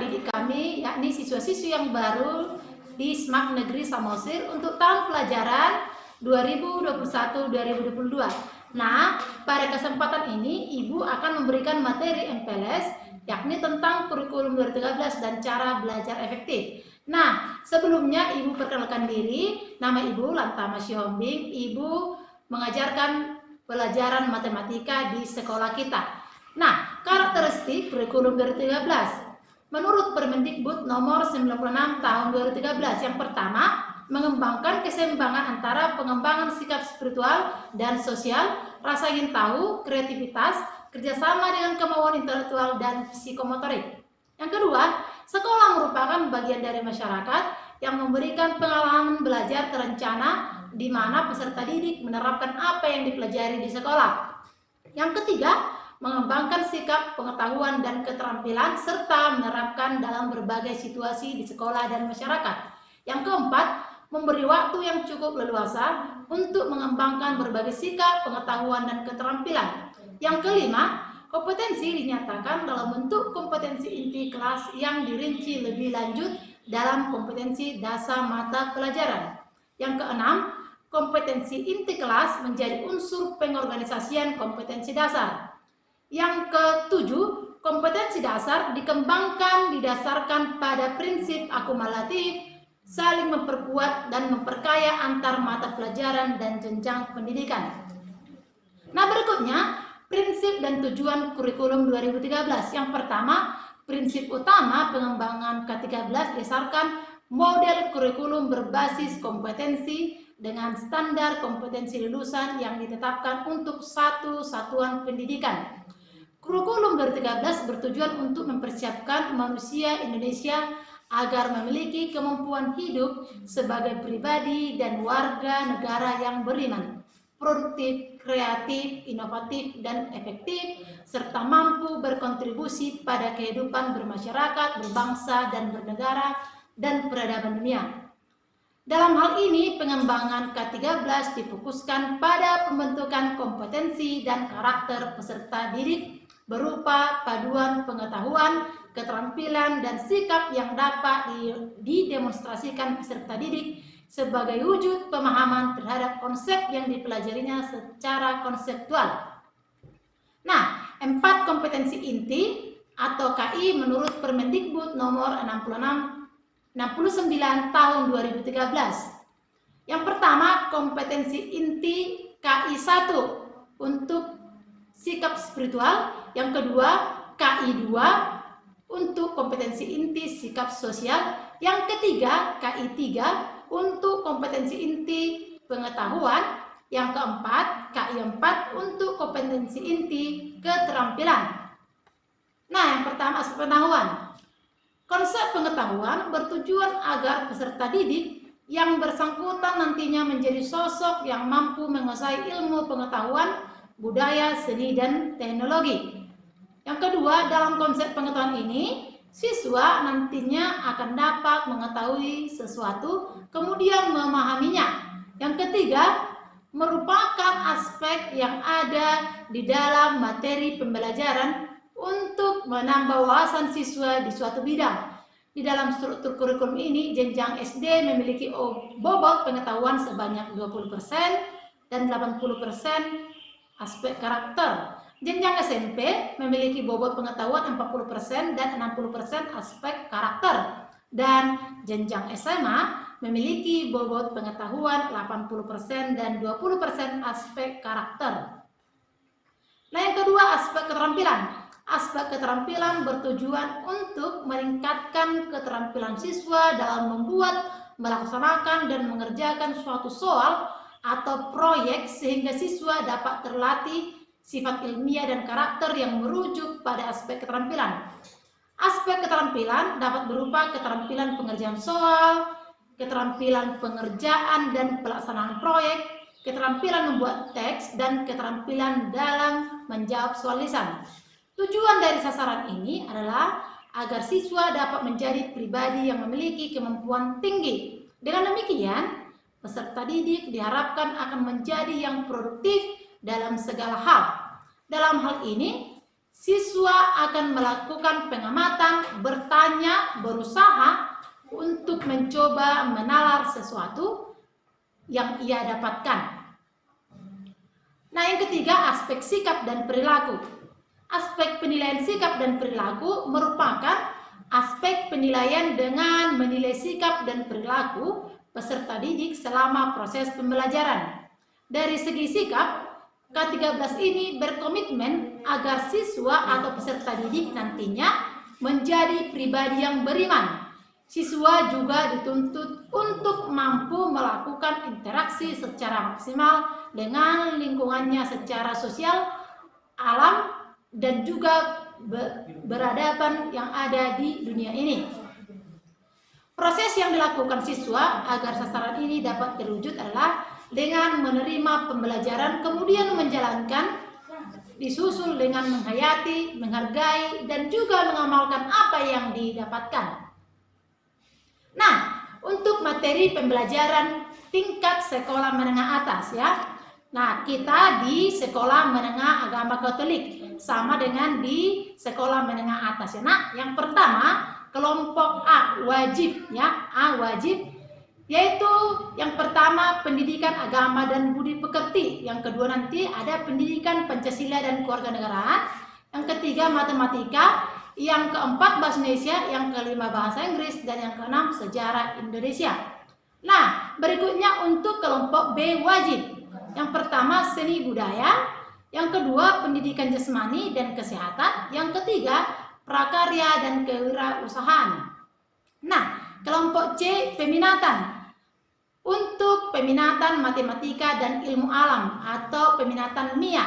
didik kami, yakni siswa-siswi yang baru di SMAK Negeri Samosir untuk tahun pelajaran 2021-2022. Nah, pada kesempatan ini Ibu akan memberikan materi MPLS, yakni tentang kurikulum 2013 dan cara belajar efektif. Nah, sebelumnya Ibu perkenalkan diri. Nama Ibu Lantama Syihombing. Ibu mengajarkan pelajaran matematika di sekolah kita. Nah, karakteristik kurikulum 2013 menurut Permendikbud nomor 96 tahun 2013, yang pertama, mengembangkan keseimbangan antara pengembangan sikap spiritual dan sosial, rasa ingin tahu, kreativitas, kerjasama dengan kemauan intelektual dan psikomotorik. Yang kedua, sekolah merupakan bagian dari masyarakat yang memberikan pengalaman belajar terencana di mana peserta didik menerapkan apa yang dipelajari di sekolah. Yang ketiga, mengembangkan sikap, pengetahuan, dan keterampilan serta menerapkan dalam berbagai situasi di sekolah dan masyarakat. Yang keempat, memberi waktu yang cukup leluasa untuk mengembangkan berbagai sikap, pengetahuan, dan keterampilan. Yang kelima, kompetensi dinyatakan dalam bentuk kompetensi inti kelas yang dirinci lebih lanjut dalam kompetensi dasar mata pelajaran. Yang keenam, kompetensi inti kelas menjadi unsur pengorganisasian kompetensi dasar. Yang ketujuh, kompetensi dasar dikembangkan didasarkan pada prinsip akumulatif, saling memperkuat dan memperkaya antar mata pelajaran dan jenjang pendidikan. Nah, berikutnya prinsip dan tujuan kurikulum 2013. Yang pertama, prinsip utama pengembangan K13 berdasarkan model kurikulum berbasis kompetensi dengan standar kompetensi lulusan yang ditetapkan untuk satu satuan pendidikan. Kurikulum 2013 bertujuan untuk mempersiapkan manusia Indonesia agar memiliki kemampuan hidup sebagai pribadi dan warga negara yang beriman, produktif, kreatif, inovatif, dan efektif, serta mampu berkontribusi pada kehidupan bermasyarakat, berbangsa, dan bernegara, dan peradaban dunia. Dalam hal ini, pengembangan K13 difokuskan pada pembentukan kompetensi dan karakter peserta didik berupa paduan pengetahuan, keterampilan, dan sikap yang dapat didemonstrasikan peserta didik sebagai wujud pemahaman terhadap konsep yang dipelajarinya secara konseptual. Nah, 4 kompetensi inti atau KI menurut Permendikbud nomor 69 tahun 2013. Yang pertama, kompetensi inti KI 1 untuk sikap spiritual. Yang kedua, KI 2 untuk kompetensi inti sikap sosial. Yang ketiga, KI 3 untuk kompetensi inti pengetahuan. Yang keempat, KI 4 untuk kompetensi inti keterampilan. Nah, yang pertama, aspek pengetahuan. Konsep pengetahuan bertujuan agar peserta didik yang bersangkutan nantinya menjadi sosok yang mampu menguasai ilmu pengetahuan, budaya, seni, dan teknologi. Yang kedua, dalam konsep pengetahuan ini, siswa nantinya akan dapat mengetahui sesuatu, kemudian memahaminya. Yang ketiga, merupakan aspek yang ada di dalam materi pembelajaran untuk menambah wawasan siswa di suatu bidang. Di dalam struktur kurikulum ini, jenjang SD memiliki bobot pengetahuan sebanyak 20% dan 80% aspek karakter. Jenjang SMP memiliki bobot pengetahuan 40% dan 60% aspek karakter. Dan jenjang SMA memiliki bobot pengetahuan 80% dan 20% aspek karakter. Nah, yang kedua, aspek keterampilan. Aspek keterampilan bertujuan untuk meningkatkan keterampilan siswa dalam membuat, melaksanakan, dan mengerjakan suatu soal atau proyek sehingga siswa dapat terlatih sifat ilmiah dan karakter yang merujuk pada aspek keterampilan. Aspek keterampilan dapat berupa keterampilan pengerjaan soal, keterampilan pengerjaan dan pelaksanaan proyek, keterampilan membuat teks, dan keterampilan dalam menjawab soal lisan. Tujuan dari sasaran ini adalah agar siswa dapat menjadi pribadi yang memiliki kemampuan tinggi. Dengan demikian, peserta didik diharapkan akan menjadi yang produktif dalam segala hal. Dalam hal ini, Siswa akan melakukan pengamatan, bertanya, berusaha untuk mencoba menalar sesuatu yang ia dapatkan. Nah, yang ketiga, aspek sikap dan perilaku. Aspek penilaian sikap dan perilaku merupakan aspek penilaian dengan menilai sikap dan perilaku peserta didik selama proses pembelajaran. Dari segi sikap, K13 ini berkomitmen agar siswa atau peserta didik nantinya menjadi pribadi yang beriman. Siswa juga dituntut untuk mampu melakukan interaksi secara maksimal dengan lingkungannya secara sosial, alam, dan juga beradaban yang ada di dunia ini. Proses yang dilakukan siswa agar sasaran ini dapat terwujud adalah dengan menerima pembelajaran, kemudian menjalankan, disusul dengan menghayati, menghargai, dan juga mengamalkan apa yang didapatkan. Nah, untuk materi pembelajaran tingkat sekolah menengah atas ya. Nah, kita di sekolah menengah agama Katolik sama dengan di sekolah menengah atas ya. Nah, yang pertama kelompok A wajib ya, A wajib, yaitu yang pertama pendidikan agama dan budi pekerti, yang kedua nanti ada pendidikan Pancasila dan kewarganegaraan, yang ketiga matematika, yang keempat bahasa Indonesia, yang kelima bahasa Inggris, dan yang keenam sejarah Indonesia. Nah, berikutnya untuk kelompok B wajib. Yang pertama seni budaya, yang kedua pendidikan jasmani dan kesehatan, yang ketiga prakarya dan kewirausahaan. Nah, kelompok C peminatan. Untuk peminatan matematika dan ilmu alam atau peminatan MIA.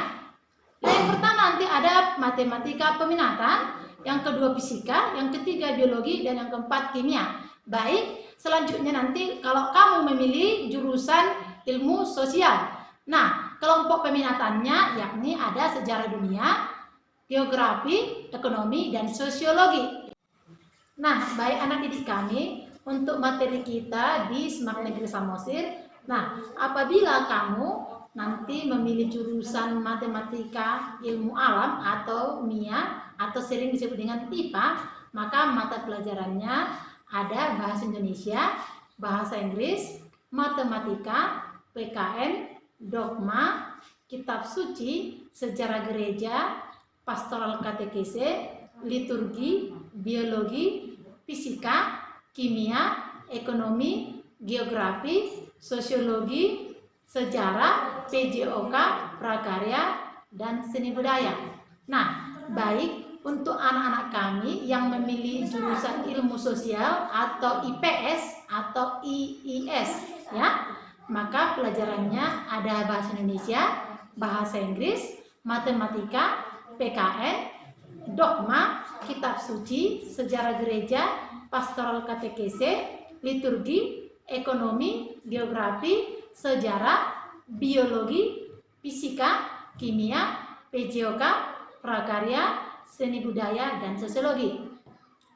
Nah, yang pertama nanti ada matematika peminatan, yang kedua fisika, yang ketiga biologi, dan yang keempat kimia. Baik, selanjutnya nanti kalau kamu memilih jurusan ilmu sosial. Nah, kelompok peminatannya yakni ada sejarah dunia, geografi, ekonomi, dan sosiologi. Nah, baik anak didik kami, untuk materi kita di Semak Negeri Samosir. Nah, apabila kamu nanti memilih jurusan matematika ilmu alam atau MIA atau sering disebut dengan IPA, maka mata pelajarannya ada bahasa Indonesia, bahasa Inggris, matematika, PKN, dogma, kitab suci, sejarah gereja, pastoral katekese, liturgi, biologi, fisika, kimia, ekonomi, geografi, sosiologi, sejarah, PJOK, prakarya, dan seni budaya. Nah, baik untuk anak-anak kami yang memilih jurusan ilmu sosial atau IPS atau IIS ya, maka pelajarannya ada bahasa Indonesia, bahasa Inggris, matematika, PKN, dogma, kitab suci, sejarah gereja, pastoral katekese, liturgi, ekonomi, geografi, sejarah, biologi, fisika, kimia, PJOK, prakarya, seni budaya, dan sosiologi.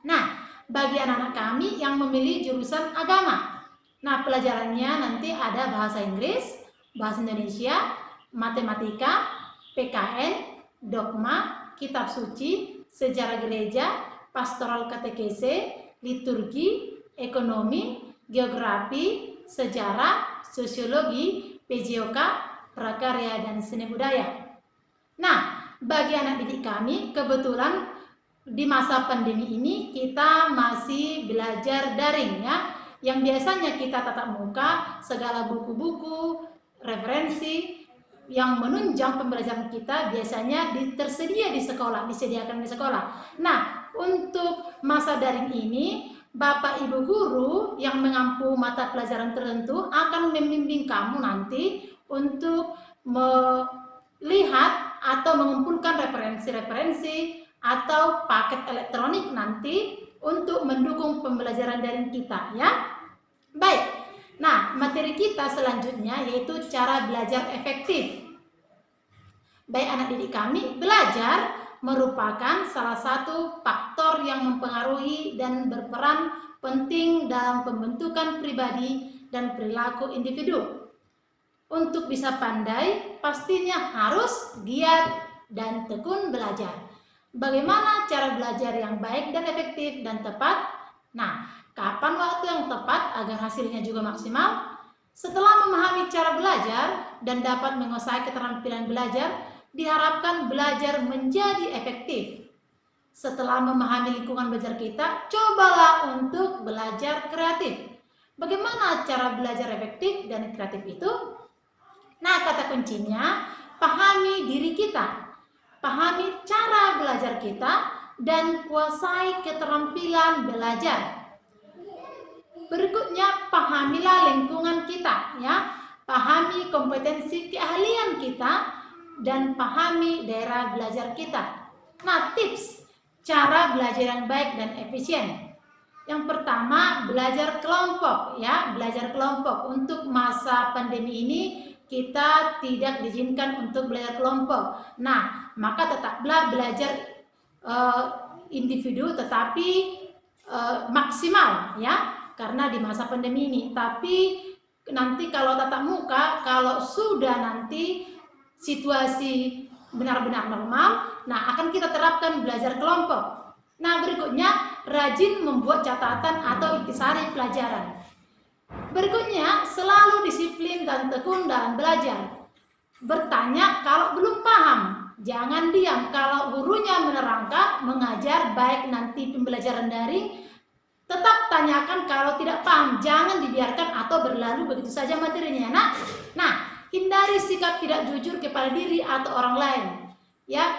Nah, bagi anak-anak kami yang memilih jurusan agama, nah pelajarannya nanti ada bahasa Inggris, bahasa Indonesia, matematika, PKN, dogma, kitab suci, sejarah gereja, pastoral katekese, liturgi, ekonomi, geografi, sejarah, sosiologi, PJOK, prakarya, dan seni budaya. Nah, bagi anak didik kami, kebetulan di masa pandemi ini kita masih belajar daring ya, yang biasanya kita tatap muka, segala buku-buku, referensi yang menunjang pembelajaran kita biasanya disediakan di sekolah. Nah, untuk masa daring ini, Bapak Ibu guru yang mengampu mata pelajaran tertentu akan membimbing kamu nanti untuk melihat atau mengumpulkan referensi-referensi atau paket elektronik nanti untuk mendukung pembelajaran daring kita ya. Baik. Nah, materi kita selanjutnya yaitu cara belajar efektif. Baik anak didik kami, belajar merupakan salah satu faktor yang mempengaruhi dan berperan penting dalam pembentukan pribadi dan perilaku individu. Untuk bisa pandai, pastinya harus giat dan tekun belajar. Bagaimana cara belajar yang baik dan efektif dan tepat? Nah, kapan waktu yang tepat agar hasilnya juga maksimal? Setelah memahami cara belajar dan dapat menguasai keterampilan belajar, diharapkan belajar menjadi efektif. Setelah memahami lingkungan belajar kita, cobalah untuk belajar kreatif. Bagaimana cara belajar efektif dan kreatif itu? Nah, kata kuncinya, pahami diri kita, pahami cara belajar kita, dan kuasai keterampilan belajar. Berikutnya, pahamilah lingkungan kita, ya. Pahami kompetensi keahlian kita dan pahami daerah belajar kita. Nah, tips cara belajar yang baik dan efisien. Yang pertama, belajar kelompok, ya. Belajar kelompok. Untuk masa pandemi ini kita tidak diizinkan untuk belajar kelompok. Nah, maka tetaplah belajar individu tetapi maksimal, ya, karena di masa pandemi ini. Tapi nanti kalau tatap muka, kalau sudah nanti situasi benar-benar normal, nah akan kita terapkan belajar kelompok. Nah, berikutnya, rajin membuat catatan atau intisari pelajaran. Berikutnya, selalu disiplin dan tekun dalam belajar. Bertanya kalau belum paham, jangan diam. Kalau gurunya menerangkan, mengajar, baik nanti pembelajaran daring, tetap tanyakan kalau tidak paham. Jangan dibiarkan atau berlalu begitu saja materinya. Nah, hindari sikap tidak jujur kepada diri atau orang lain. Ya,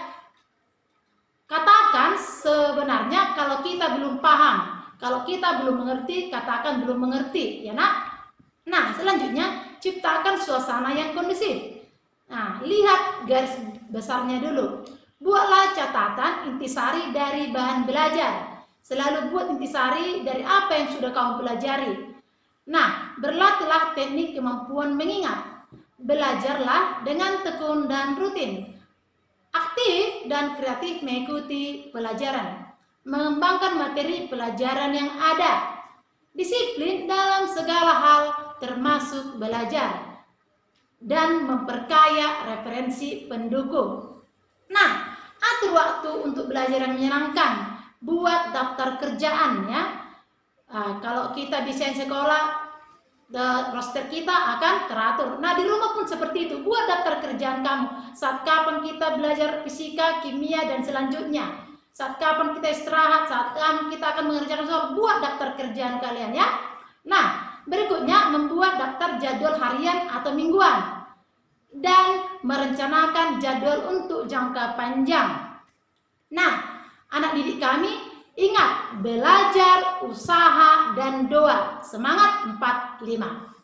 katakan sebenarnya kalau kita belum paham. Kalau kita belum mengerti, katakan belum mengerti, ya nak. Nah, selanjutnya ciptakan suasana yang kondusif. Nah, lihat garis besarnya dulu. Buatlah catatan intisari dari bahan belajar. Selalu buat intisari dari apa yang sudah kamu pelajari. Nah, berlatihlah teknik kemampuan mengingat. Belajarlah dengan tekun dan rutin. Aktif dan kreatif mengikuti pelajaran. Mengembangkan materi pelajaran yang ada. Disiplin dalam segala hal termasuk belajar. Dan memperkaya referensi pendukung. Nah, atur waktu untuk belajar yang menyenangkan. Buat daftar kerjaan, ya. Kalau kita desain sekolah, roster kita akan teratur. Nah, di rumah pun seperti itu. Buat daftar kerjaan kamu. Saat kapan kita belajar fisika, kimia, dan selanjutnya. Saat kapan kita istirahat, saat kapan kita akan mengerjakan soal, buat daftar kerjaan kalian, ya. Nah, berikutnya membuat daftar jadwal harian atau mingguan. Dan merencanakan jadwal untuk jangka panjang. Nah, anak didik kami, ingat, belajar, usaha, dan doa. Semangat 45.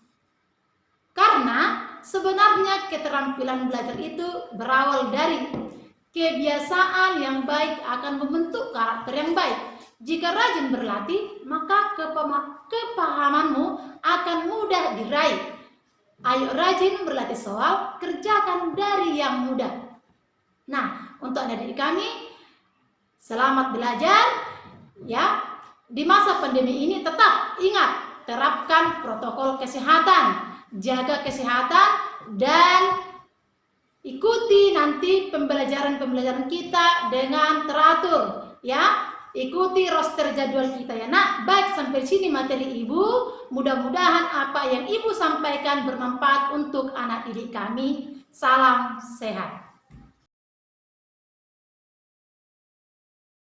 Karena sebenarnya keterampilan belajar itu berawal dari kebiasaan yang baik akan membentuk karakter yang baik. Jika rajin berlatih, maka kepahamanmu akan mudah diraih. Ayo rajin berlatih soal, kerjakan dari yang mudah. Nah, untuk adik-adik kami, selamat belajar, ya. Di masa pandemi ini tetap ingat, terapkan protokol kesehatan, jaga kesehatan, dan ikuti nanti pembelajaran kita dengan teratur, ya. Ikuti roster jadwal kita, ya nak. Baik, sampai sini materi ibu. Mudah-mudahan apa yang ibu sampaikan bermanfaat untuk anak didik kami. Salam sehat.